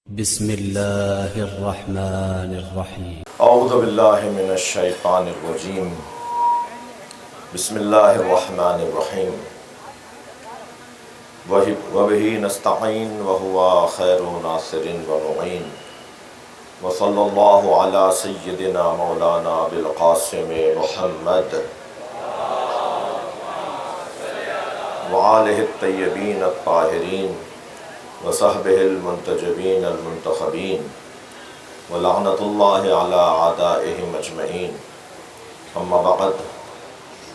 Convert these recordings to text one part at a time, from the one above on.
بسم الله الرحمن الرحيم. اعوذ باللہ من الشیطان الرجیم. بسم اللہ الرحمن الرحیم. وبہ نستعین وہو خیر ناصر ومعین. وصلی اللہ علی سیدنا مولانا بالقاسم محمد وآلہ الطیبین الطاہرین وصحبہ المنتجبین المنتخبین ولعنۃ اللہ علی اعدائہم اجمعین. اما بعد،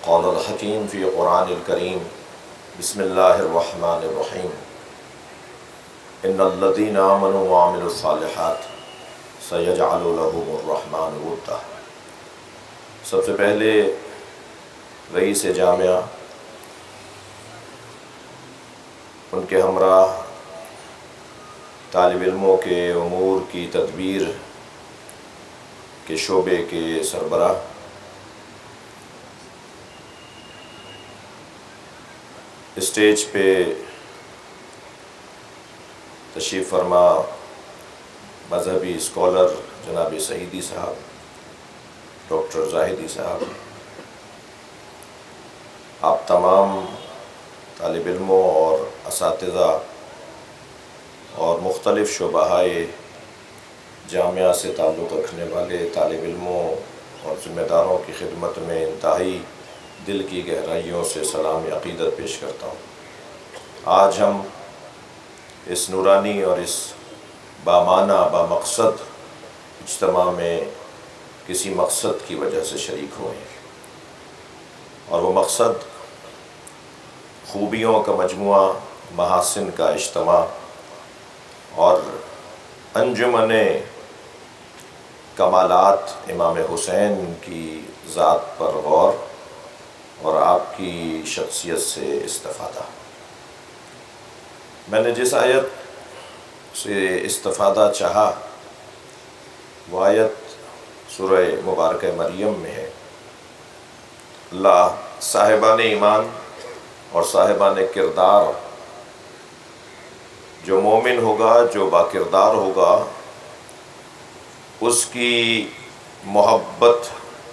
قال الحکیم فی قرآن الکریم. بسم اللہ الرحمن الرحیم. ان الذین آمنوا وعملوا الصالحات سیجعل لهم الرحمن ودا. سب سے پہلے رئیس جامعہ، ان کے ہمراہ طالب علموں کے امور کی تدبیر کے شعبے کے سربراہ، اسٹیج پہ تشریف فرما مذہبی اسکالر جناب سعیدی صاحب، ڈاکٹر زاہدی صاحب، آپ تمام طالب علموں اور اساتذہ اور مختلف شعبۂ جامعہ سے تعلق رکھنے والے طالب علموں اور ذمہ داروں کی خدمت میں انتہائی دل کی گہرائیوں سے سلام عقیدت پیش کرتا ہوں. آج ہم اس نورانی اور اس بامعنی بامقصد اجتماع میں کسی مقصد کی وجہ سے شریک ہوئے ہیں، اور وہ مقصد خوبیوں کا مجموعہ، محاسن کا اجتماع اور انجمن کمالات امام حسین کی ذات پر غور اور آپ کی شخصیت سے استفادہ. میں نے جس آیت سے استفادہ چاہا وہ آیت سورہ مبارکہ مریم میں ہے. اللہ صاحبان ایمان اور صاحبان کردار، جو مومن ہوگا، جو با کردار ہوگا، اس کی محبت،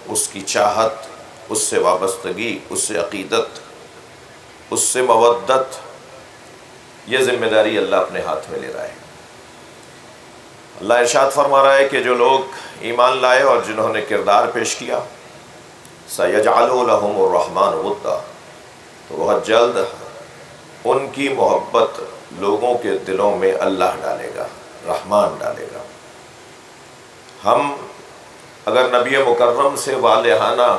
اس کی چاہت، اس سے وابستگی، اس سے عقیدت، اس سے مودت، یہ ذمہ داری اللہ اپنے ہاتھ میں لے رہا ہے. اللہ ارشاد فرما رہا ہے کہ جو لوگ ایمان لائے اور جنہوں نے کردار پیش کیا، سَيَجْعَلُ لَهُمُ الرَّحْمَنُ وُدًّا، تو بہت جلد ان کی محبت لوگوں کے دلوں میں اللہ ڈالے گا، رحمان ڈالے گا. ہم اگر نبی مکرم سے والہانہ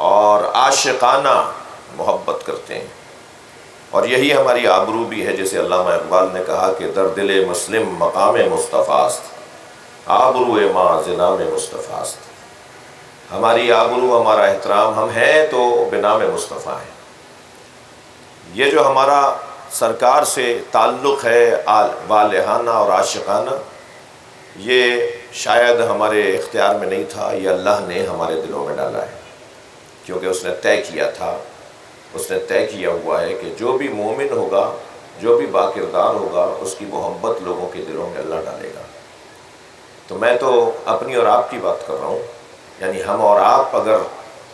اور عاشقانہ محبت کرتے ہیں، اور یہی ہماری آبرو بھی ہے، جیسے علامہ اقبال نے کہا کہ در دل مسلم مقام مصطفیٰ است، آبرو ما زنام مصطفیٰ است. ہماری آبرو، ہمارا احترام، ہم ہیں تو بنام مصطفیٰ ہیں. یہ جو ہمارا سرکار سے تعلق ہے والہانہ اور عاشقانہ، یہ شاید ہمارے اختیار میں نہیں تھا، یہ اللہ نے ہمارے دلوں میں ڈالا ہے، کیونکہ اس نے طے کیا تھا، اس نے طے کیا ہوا ہے کہ جو بھی مومن ہوگا، جو بھی با کردار ہوگا، اس کی محبت لوگوں کے دلوں میں اللہ ڈالے گا. تو میں تو اپنی اور آپ کی بات کر رہا ہوں، یعنی ہم اور آپ اگر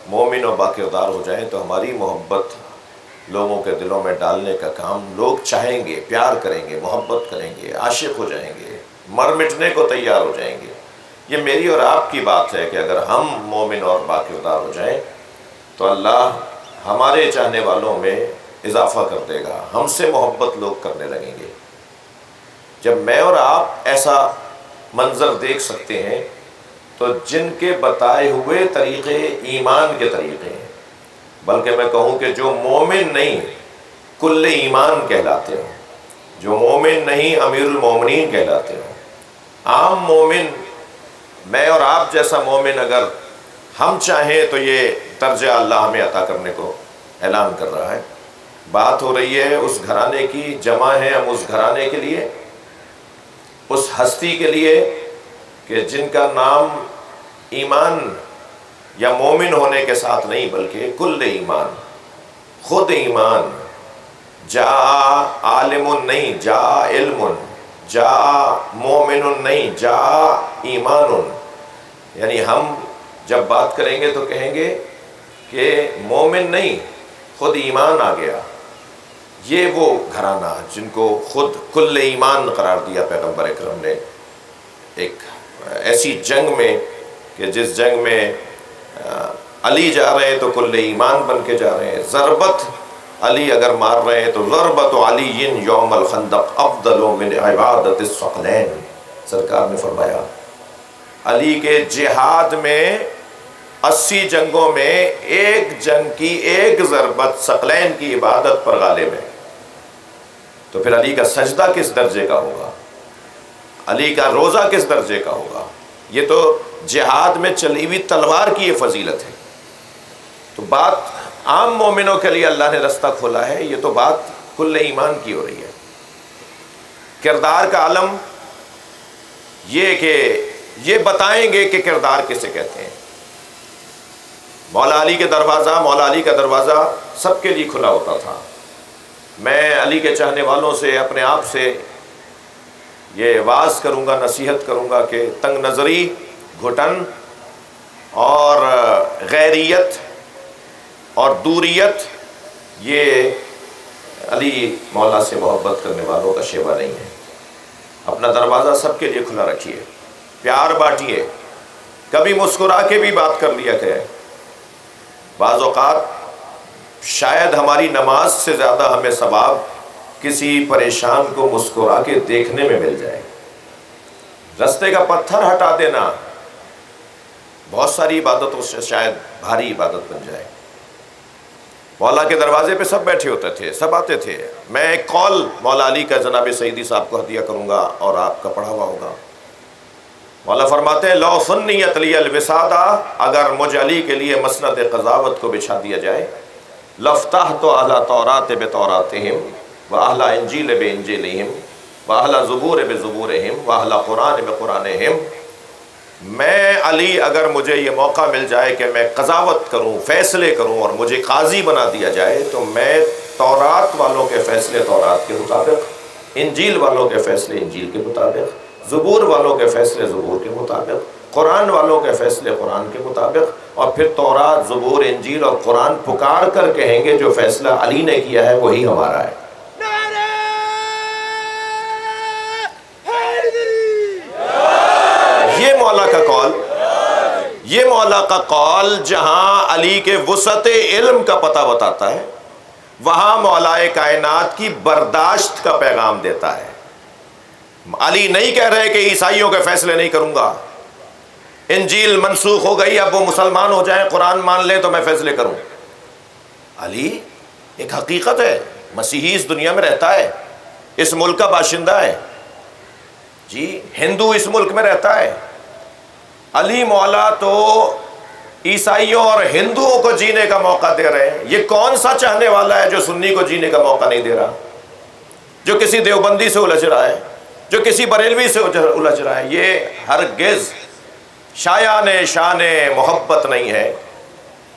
مومن اور با کردار ہو جائیں تو ہماری محبت لوگوں کے دلوں میں ڈالنے کا کام لوگ چاہیں گے، پیار کریں گے، محبت کریں گے، عاشق ہو جائیں گے، مر مٹنے کو تیار ہو جائیں گے. یہ میری اور آپ کی بات ہے کہ اگر ہم مومن اور با کردار ہو جائیں تو اللہ ہمارے چاہنے والوں میں اضافہ کر دے گا، ہم سے محبت لوگ کرنے لگیں گے. جب میں اور آپ ایسا منظر دیکھ سکتے ہیں تو جن کے بتائے ہوئے طریقے ایمان کے طریقے ہیں، بلکہ میں کہوں کہ جو مومن نہیں کل ایمان کہلاتے ہوں، جو مومن نہیں امیر المومنین کہلاتے ہوں، عام مومن، میں اور آپ جیسا مومن اگر ہم چاہیں تو یہ درجہ اللہ ہمیں عطا کرنے کو اعلان کر رہا ہے. بات ہو رہی ہے اس گھرانے کی، جمع ہے ہم اس گھرانے کے لیے، اس ہستی کے لیے کہ جن کا نام ایمان یا مومن ہونے کے ساتھ نہیں بلکہ کل ایمان، خود ایمان، جا عالم نہیں، جا علم، جا مومن نہیں، جا ایمان، یعنی ہم جب بات کریں گے تو کہیں گے کہ مومن نہیں، خود ایمان آ گیا۔ یہ وہ گھرانہ جن کو خود کل ایمان قرار دیا پیغمبر اکرم نے، ایک ایسی جنگ میں کہ جس جنگ میں علی جا رہے ہیں تو کل ایمان بن کے جا رہے ہیں، ضربت علی اگر مار رہے ہیں تو ضربت علی یوم الخندق افضل من عبادت الثقلین، سرکار نے فرمایا علی کے جہاد میں 80 جنگوں میں ایک جنگ کی ایک ضربت ثقلین کی عبادت پر غالب ہے، تو پھر علی کا سجدہ کس درجے کا ہوگا، علی کا روزہ کس درجے کا ہوگا۔ یہ تو جہاد میں چلی ہوئی تلوار کی یہ فضیلت ہے۔ تو بات عام مومنوں کے لیے اللہ نے رستہ کھولا ہے، یہ تو بات کل ایمان کی ہو رہی ہے۔ کردار کا عالم یہ کہ یہ بتائیں گے کہ کردار کسے کہتے ہیں۔ مولا علی کا دروازہ سب کے لیے کھلا ہوتا تھا۔ میں علی کے چاہنے والوں سے اپنے آپ سے یہ واعظ کروں گا، نصیحت کروں گا کہ تنگ نظری، گھٹن اور غیریت اور دوریت یہ علی مولا سے محبت کرنے والوں کا شیوا نہیں ہے۔ اپنا دروازہ سب کے لیے کھلا رکھیے، پیار بانٹیے، کبھی مسکرا کے بھی بات کر لیا کریں۔ بعض اوقات شاید ہماری نماز سے زیادہ ہمیں ثواب کسی پریشان کو مسکرا کے دیکھنے میں مل جائے۔ رستے کا پتھر ہٹا دینا بہت ساری عبادتوں سے شاید بھاری عبادت بن جائے۔ مولا کے دروازے پہ سب بیٹھے ہوتے تھے، سب آتے تھے۔ میں ایک قول مولا علی کا جناب سیدی صاحب کو ہدیہ کروں گا اور آپ کا پڑھا ہوا ہوگا۔ مولا فرماتے ہیں لو سنیت لی الوسادہ، اگر مجھ علی کے لیے مسند قضاوت کو بچھا دیا جائے، لفتحت اہل تورات بتوراتہم واہل انجیل بانجیلہم واہل زبور بزبورہم واہل قرآن بقرآنہم، میں علی اگر مجھے یہ موقع مل جائے کہ میں قضاوت کروں، فیصلے کروں اور مجھے قاضی بنا دیا جائے، تو میں تورات والوں کے فیصلے تورات کے مطابق، انجیل والوں کے فیصلے انجیل کے مطابق، زبور والوں کے فیصلے زبور کے مطابق، قرآن والوں کے فیصلے قرآن کے مطابق، اور پھر تورات، زبور، انجیل اور قرآن پکار کر کہیں گے جو فیصلہ علی نے کیا ہے وہی ہمارا ہے۔ یہ مولا کا قول جہاں علی کے وسعت علم کا پتہ بتاتا ہے، وہاں مولا کائنات کی برداشت کا پیغام دیتا ہے۔ علی نہیں کہہ رہے کہ عیسائیوں کے فیصلے نہیں کروں گا، انجیل منسوخ ہو گئی، اب وہ مسلمان ہو جائیں، قرآن مان لیں تو میں فیصلے کروں۔ علی ایک حقیقت ہے، مسیحی اس دنیا میں رہتا ہے، اس ملک کا باشندہ ہے، جی ہندو اس ملک میں رہتا ہے۔ علی مولا تو عیسائیوں اور ہندوؤں کو جینے کا موقع دے رہے ہیں۔ یہ کون سا چاہنے والا ہے جو سنی کو جینے کا موقع نہیں دے رہا، جو کسی دیوبندی سے الجھ رہا ہے، جو کسی بریلوی سے الجھ رہا ہے؟ یہ ہرگز شایان شان محبت نہیں ہے۔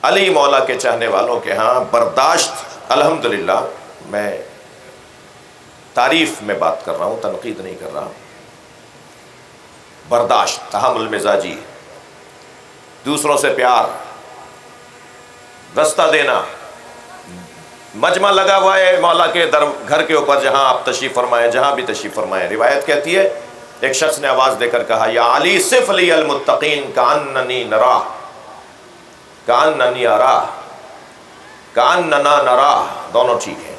علی مولا کے چاہنے والوں کے ہاں برداشت، الحمدللہ، میں تعریف میں بات کر رہا ہوں، تنقید نہیں کر رہا، برداشت، تحمل مزاجی، دوسروں سے پیار، رستہ دینا۔ مجمع لگا ہوا ہے مولا کے گھر کے اوپر، جہاں آپ تشریف فرمائیں، جہاں بھی تشریف فرمائیں۔ روایت کہتی ہے ایک شخص نے آواز دے کر کہا یا علی صف لی المتقین کاننی نراہ، کاننی اراہ، کاننا نراہ، دونوں ٹھیک ہیں۔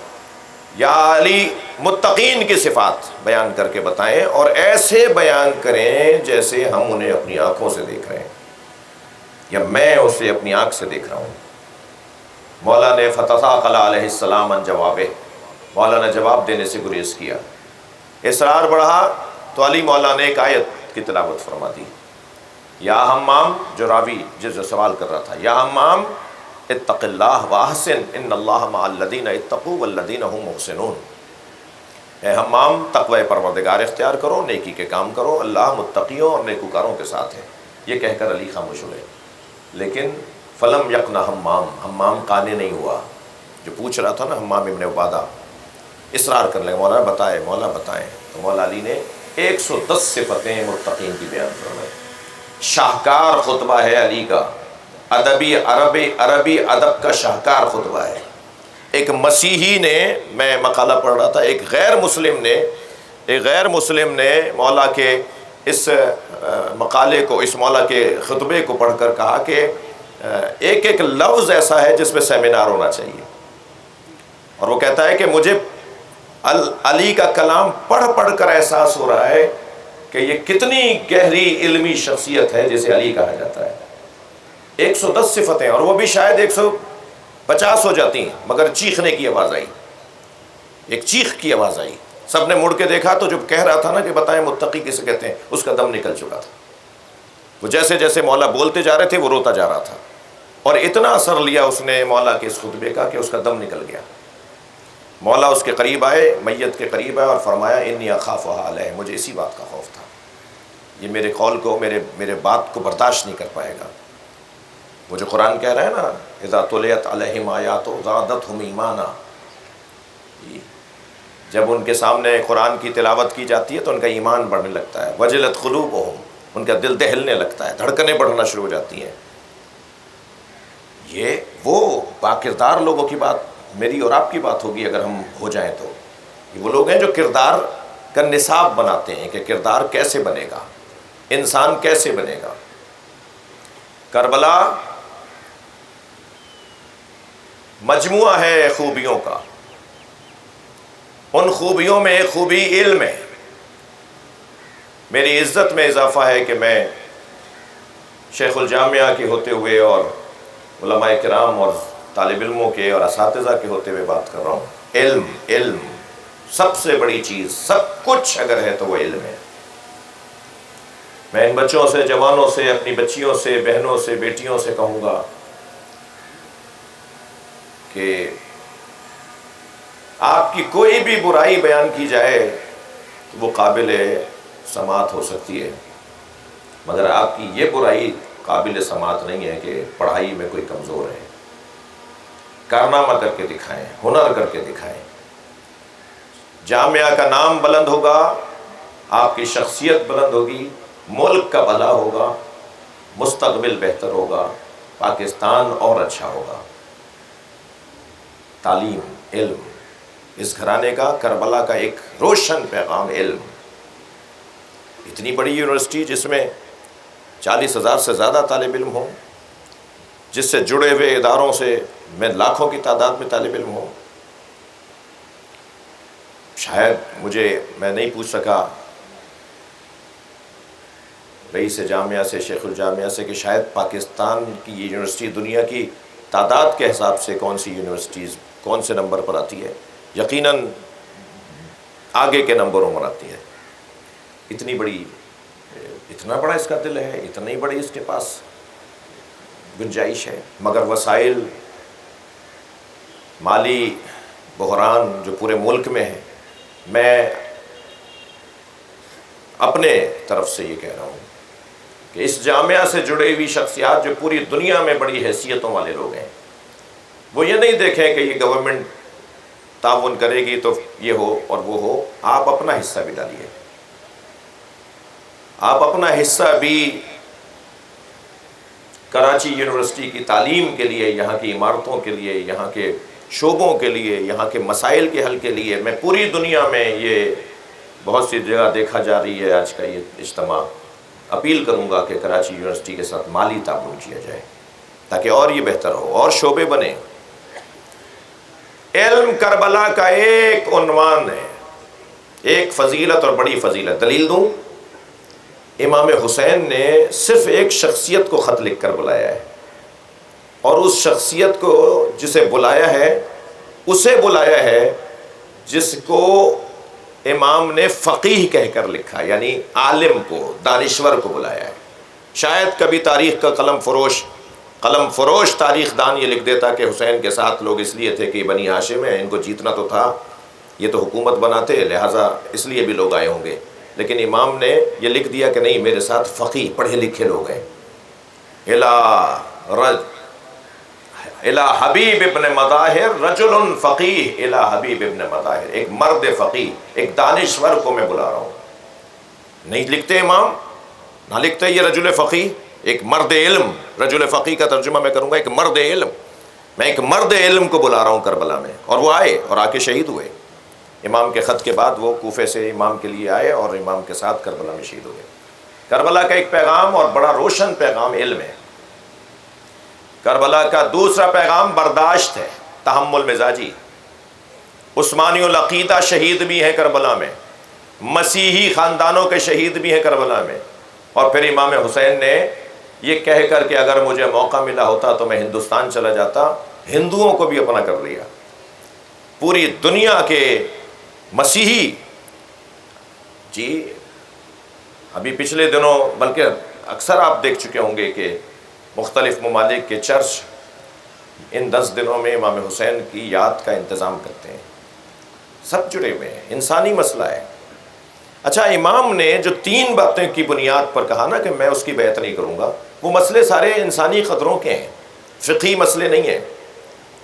یا علی متقین کی صفات بیان کر کے بتائیں، اور ایسے بیان کریں جیسے ہم انہیں اپنی آنکھوں سے دیکھ رہے ہیں، یا میں اسے اپنی آنکھ سے دیکھ رہا ہوں۔ مولا نے فتثاقل علیہ السلام عن جوابہ، مولا نے جواب دینے سے گریز کیا۔ اصرار بڑھا تو علی مولا نے ایک آیت کی تلاوت فرما دی، یا حمام، جو راوی جو سوال کر رہا تھا، یا حمام اتق اللہ واحسن ان اللہ مع الذین اتقوا والذین هم محسنون، اے حمام تقوی پروردگار اختیار کرو، نیکی کے کام کرو، اللہ متقیوں اور نیکوکاروں کے ساتھ ہے۔ یہ کہہ کر علی خاموش ہوئے، لیکن فلم یقنا حمام قانے نہیں ہوا۔ جو پوچھ رہا تھا نا حمام ابن عبادہ، اصرار کرنے لگا، مولا بتائیں، مولا بتائیں۔ تو مولا علی نے 110 صفتیں متقین کی بیان فرمائی. شاہکار خطبہ ہے علی کا، عربی ادب کا شاہکار خطبہ ہے. ایک مسیحی نے، میں مقالہ پڑھ رہا تھا، ایک غیر مسلم نے مولا کے اس مقالے کو، اس مولا کے خطبے کو پڑھ کر کہا کہ ایک ایک لفظ ایسا ہے جس پہ سیمینار ہونا چاہیے. اور وہ کہتا ہے کہ مجھے علی کا کلام پڑھ کر احساس ہو رہا ہے کہ یہ کتنی گہری علمی شخصیت ہے جسے علی کہا جاتا ہے. 110 صفتیں، اور وہ بھی شاید 150 ہو جاتی ہیں، مگر چیخنے کی آواز آئی، ایک چیخ کی آواز آئی. سب نے مڑ کے دیکھا تو جب کہہ رہا تھا نا کہ بتائیں متقی کسے کہتے ہیں، اس کا دم نکل چکا تھا. وہ جیسے جیسے مولا بولتے جا رہے تھے وہ روتا جا رہا تھا، اور اتنا اثر لیا اس نے مولا کے اس خطبے کا کہ اس کا دم نکل گیا. مولا اس کے قریب آئے، میت کے قریب آئے اور فرمایا انی اخافها علیہ، مجھے اسی بات کا خوف تھا، یہ میرے قول کو، میرے بات کو برداشت نہیں کر پائے گا. وہ جو قرآن کہہ رہے ہیں نا اذا تلیت علیہم آیات زادتہم ایمانا، جب ان کے سامنے قرآن کی تلاوت کی جاتی ہے تو ان کا ایمان بڑھنے لگتا ہے. وجلت قلوبہم، ان کا دل دہلنے لگتا ہے، دھڑکنیں بڑھنا شروع ہو جاتی ہیں. یہ وہ باکردار لوگوں کی بات میری اور آپ کی بات ہوگی اگر ہم ہو جائیں تو. یہ وہ لوگ ہیں جو کردار کا نصاب بناتے ہیں کہ کردار کیسے بنے گا، انسان کیسے بنے گا. کربلا مجموعہ ہے خوبیوں کا، ان خوبیوں میں ایک خوبی علم ہے. میری عزت میں اضافہ ہے کہ میں شیخ الجامعہ کے ہوتے ہوئے اور علماء کرام اور طالب علموں کے اور اساتذہ کے ہوتے ہوئے بات کر رہا ہوں. علم سب سے بڑی چیز، سب کچھ اگر ہے تو وہ علم ہے. میں ان بچوں سے، جوانوں سے، اپنی بچیوں سے، بہنوں سے، بیٹیوں سے کہوں گا کہ آپ کی کوئی بھی برائی بیان کی جائے تو وہ قابل سماعت ہو سکتی ہے، مگر آپ کی یہ برائی قابل سماعت نہیں ہے کہ پڑھائی میں کوئی کمزور ہے. کارنامہ کر کے دکھائیں، ہنر کر کے دکھائیں. جامعہ کا نام بلند ہوگا، آپ کی شخصیت بلند ہوگی، ملک کا بھلا ہوگا، مستقبل بہتر ہوگا، پاکستان اور اچھا ہوگا. تعلیم، علم، اس گھرانے کا، کربلا کا ایک روشن پیغام علم. اتنی بڑی یونیورسٹی جس میں 40,000 سے زیادہ طالب علم ہوں، جس سے جڑے ہوئے اداروں سے میں لاکھوں کی تعداد میں طالب علم ہوں. شاید میں نہیں پوچھ سکا رئیس جامعہ سے، شیخ الجامعہ سے، کہ شاید پاکستان کی یہ یونیورسٹی دنیا کی تعداد کے حساب سے کون سی یونیورسٹیز کون سے نمبر پر آتی ہے. یقیناً آگے کے نمبروں پر آتی ہے. اتنا بڑا اس کا دل ہے، اتنی بڑی اس کے پاس گنجائش ہے، مگر وسائل، مالی بحران جو پورے ملک میں ہے. میں اپنے طرف سے یہ کہہ رہا ہوں کہ اس جامعہ سے جڑی ہوئی شخصیات جو پوری دنیا میں بڑی حیثیتوں والے لوگ ہیں، وہ یہ نہیں دیکھیں کہ یہ گورنمنٹ تعاون کرے گی تو یہ ہو اور وہ ہو. آپ اپنا حصہ بھی ڈالیے، آپ اپنا حصہ بھی کراچی یونیورسٹی کی تعلیم کے لیے، یہاں کی عمارتوں کے لیے، یہاں کے شعبوں کے لیے، یہاں کے مسائل کے حل کے لیے. میں پوری دنیا میں یہ بہت سی جگہ دیکھا جا رہی ہے آج کا یہ اجتماع، اپیل کروں گا کہ کراچی یونیورسٹی کے ساتھ مالی تعاون کیا جائے تاکہ اور یہ بہتر ہو اور شعبے بنے. علم کربلا کا ایک عنوان ہے، ایک فضیلت اور بڑی فضیلت. دلیل دوں، امام حسین نے صرف ایک شخصیت کو خط لکھ کر بلایا ہے، اور اس شخصیت کو جسے بلایا ہے اسے بلایا ہے جس کو امام نے فقیہ کہہ کر لکھا، یعنی عالم کو، دانشور کو بلایا ہے. شاید کبھی تاریخ کا قلم فروش تاریخ دان یہ لکھ دیتا کہ حسین کے ساتھ لوگ اس لیے تھے کہ بنی ہاشم ہے، ان کو جیتنا تو تھا، یہ تو حکومت بناتے، لہٰذا اس لیے بھی لوگ آئے ہوں گے. لیکن امام نے یہ لکھ دیا کہ نہیں، میرے ساتھ فقیہ، پڑھے لکھے لوگ ہیں. الى حبیب ابن مظاہر رجل فقیہ، الى حبیب ابن مظاہر، ایک مرد فقیہ، ایک دانشور کو میں بلا رہا ہوں. نہیں لکھتے امام، نہ لکھتے یہ رجل فقیہ، ایک مرد علم. رجل فقیہ کا ترجمہ میں کروں گا ایک مرد علم. میں ایک مرد علم کو بلا رہا ہوں کربلا میں، اور وہ آئے اور آ کے شہید ہوئے. امام کے خط کے بعد وہ کوفے سے امام کے لیے آئے اور امام کے ساتھ کربلا میں شہید ہو گئے. کربلا کا ایک پیغام اور بڑا روشن پیغام علم ہے. کربلا کا دوسرا پیغام برداشت ہے، تحمل مزاجی. عثمانی العقیدہ شہید بھی ہیں کربلا میں، مسیحی خاندانوں کے شہید بھی ہیں کربلا میں. اور پھر امام حسین نے یہ کہہ کر کہ اگر مجھے موقع ملا ہوتا تو میں ہندوستان چلا جاتا، ہندوؤں کو بھی اپنا کر لیا. پوری دنیا کے مسیحی، جی ابھی پچھلے دنوں بلکہ اکثر آپ دیکھ چکے ہوں گے کہ مختلف ممالک کے چرچ ان 10 دنوں میں امام حسین کی یاد کا انتظام کرتے ہیں. سب جڑے ہوئے ہیں، انسانی مسئلہ ہے. اچھا، امام نے جو 3 باتیں کی بنیاد پر کہا نا کہ میں اس کی بیعت نہیں کروں گا، وہ مسئلے سارے انسانی قدروں کے ہیں، فقہی مسئلے نہیں ہیں.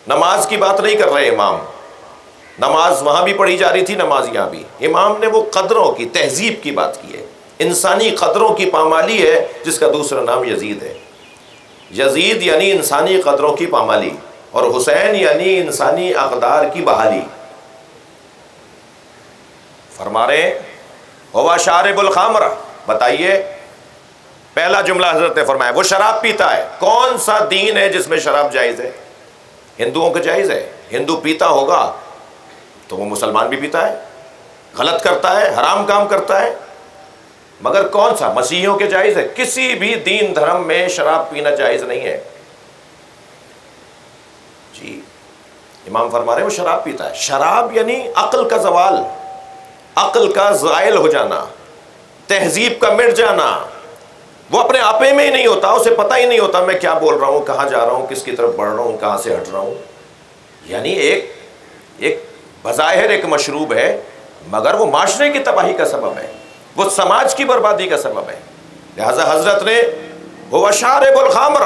نماز کی بات نہیں کر رہے امام، نماز وہاں بھی پڑھی جا رہی تھی، نماز یہاں بھی. امام نے وہ قدروں کی، تہذیب کی بات کی ہے، انسانی قدروں کی پامالی ہے، جس کا دوسرا نام یزید ہے. یزید یعنی انسانی قدروں کی پامالی، اور حسین یعنی انسانی اقدار کی بحالی. فرما رہے ہیں ہوا شارب الخمر. بتائیے، پہلا جملہ حضرت نے فرمایا وہ شراب پیتا ہے. کون سا دین ہے جس میں شراب جائز ہے؟ ہندوؤں کا جائز ہے. ہندو پیتا ہوگا تو وہ مسلمان بھی پیتا ہے، غلط کرتا ہے، حرام کام کرتا ہے. مگر کون سا؟ مسیحیوں کے جائز ہے. کسی بھی دین دھرم میں شراب پینا جائز نہیں ہے. جی امام فرما رہے ہیں وہ شراب پیتا ہے. شراب یعنی عقل کا زوال، عقل کا زائل ہو جانا، تہذیب کا مٹ جانا. وہ اپنے آپے میں ہی نہیں ہوتا، اسے پتہ ہی نہیں ہوتا میں کیا بول رہا ہوں، کہاں جا رہا ہوں، کس کی طرف بڑھ رہا ہوں، کہاں سے ہٹ رہا ہوں. یعنی ایک بظاہر ایک مشروب ہے، مگر وہ معاشرے کی تباہی کا سبب ہے، وہ سماج کی بربادی کا سبب ہے. لہذا حضرت نے وہ شارب الخمر،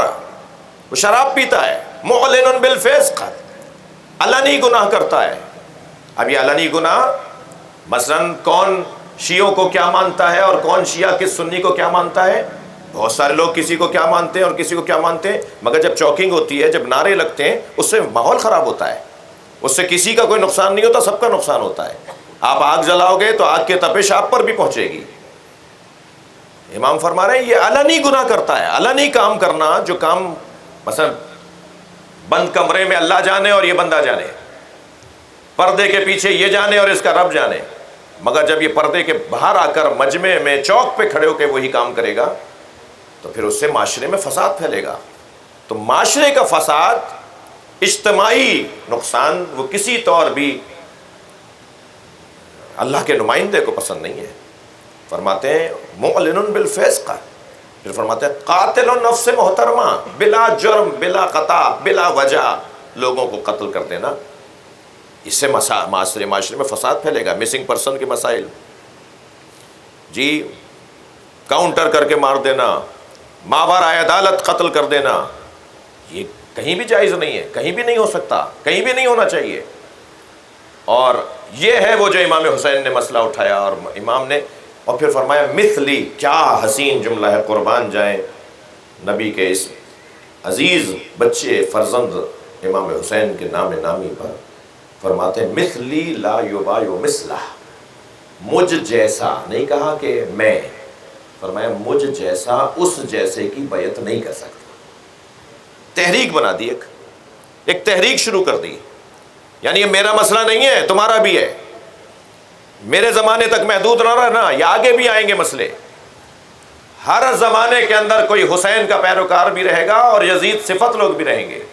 وہ شراب پیتا ہے. معلن بالفسق، علنی گناہ کرتا ہے. اب یہ علنی گناہ مثلاً کون شیعوں کو کیا مانتا ہے اور کون شیعہ کس سنی کو کیا مانتا ہے؟ بہت سارے لوگ کسی کو کیا مانتے ہیں اور کسی کو کیا مانتے ہیں. مگر جب چوکنگ ہوتی ہے، جب نعرے لگتے ہیں، اس سے ماحول خراب ہوتا ہے. اس سے کسی کا کوئی نقصان نہیں ہوتا، سب کا نقصان ہوتا ہے. آپ آگ جلاؤ گے تو آگ کی تپش آپ پر بھی پہنچے گی. امام فرما رہے ہیں یہ علنی گناہ کرتا ہے. علنی کام کرنا، جو کام مثلا بند کمرے میں اللہ جانے اور یہ بندہ جانے، پردے کے پیچھے یہ جانے اور اس کا رب جانے، مگر جب یہ پردے کے باہر آ کر مجمع میں چوک پہ کھڑے ہو کے وہی کام کرے گا تو پھر اس سے معاشرے میں فساد پھیلے گا. تو معاشرے کا فساد، اجتماعی نقصان، وہ کسی طور بھی اللہ کے نمائندے کو پسند نہیں ہے. فرماتے ہیں معلن بالفسق، پھر فرماتے ہیں قاتل النفس محترمہ، بلا جرم، بلا خطا، بلا وجہ لوگوں کو قتل کر دینا. اس سے معاشرے میں فساد پھیلے گا. مسنگ پرسن کے مسائل، جی کاؤنٹر کر کے مار دینا، ماورائے عدالت قتل کر دینا، یہ کہیں بھی جائز نہیں ہے، کہیں بھی نہیں ہو سکتا، کہیں بھی نہیں ہونا چاہیے. اور یہ ہے وہ جو امام حسین نے مسئلہ اٹھایا، اور امام نے اور پھر فرمایا مثلی. کیا حسین جملہ ہے، قربان جائیں نبی کے اس عزیز بچے فرزند امام حسین کے نام نامی پر. فرماتے ہیں مثلی لا یبایع مثلہ، مجھ جیسا، نہیں کہا کہ میں، فرمایا مجھ جیسا اس جیسے کی بیعت نہیں کر سکتا. تحریک بنا دی، ایک تحریک شروع کر دی. یعنی یہ میرا مسئلہ نہیں ہے، تمہارا بھی ہے. میرے زمانے تک محدود نہ رہنا، یہ آگے بھی آئیں گے مسئلے. ہر زمانے کے اندر کوئی حسین کا پیروکار بھی رہے گا اور یزید صفت لوگ بھی رہیں گے.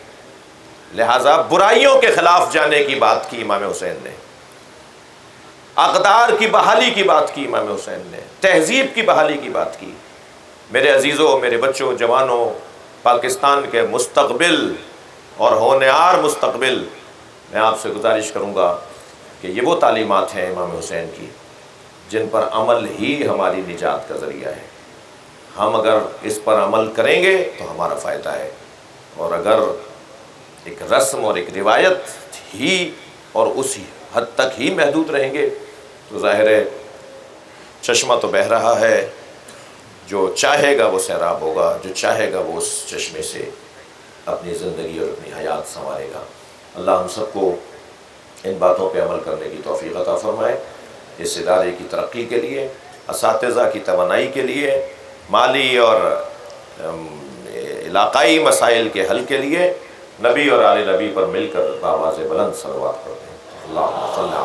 لہٰذا برائیوں کے خلاف جانے کی بات کی امام حسین نے، اقدار کی بحالی کی بات کی امام حسین نے، تہذیب کی بحالی کی بات کی. میرے عزیزوں، میرے بچوں، جوانوں، پاکستان کے مستقبل اور ہونہار مستقبل، میں آپ سے گزارش کروں گا کہ یہ وہ تعلیمات ہیں امام حسین کی جن پر عمل ہی ہماری نجات کا ذریعہ ہے. ہم اگر اس پر عمل کریں گے تو ہمارا فائدہ ہے، اور اگر ایک رسم اور ایک روایت ہی اور اسی حد تک ہی محدود رہیں گے تو ظاہر ہے چشمہ تو بہہ رہا ہے، جو چاہے گا وہ سیراب ہوگا، جو چاہے گا وہ اس چشمے سے اپنی زندگی اور اپنی حیات سنوارے گا۔ اللہ ہم سب کو ان باتوں پہ عمل کرنے کی توفیق عطا فرمائے۔ اس ادارے کی ترقی کے لیے، اساتذہ کی توانائی کے لیے، مالی اور علاقائی مسائل کے حل کے لیے نبی اور آل نبی پر مل کر بآواز بلند صلوات پڑھتے ہیں۔ اللہم صلی علی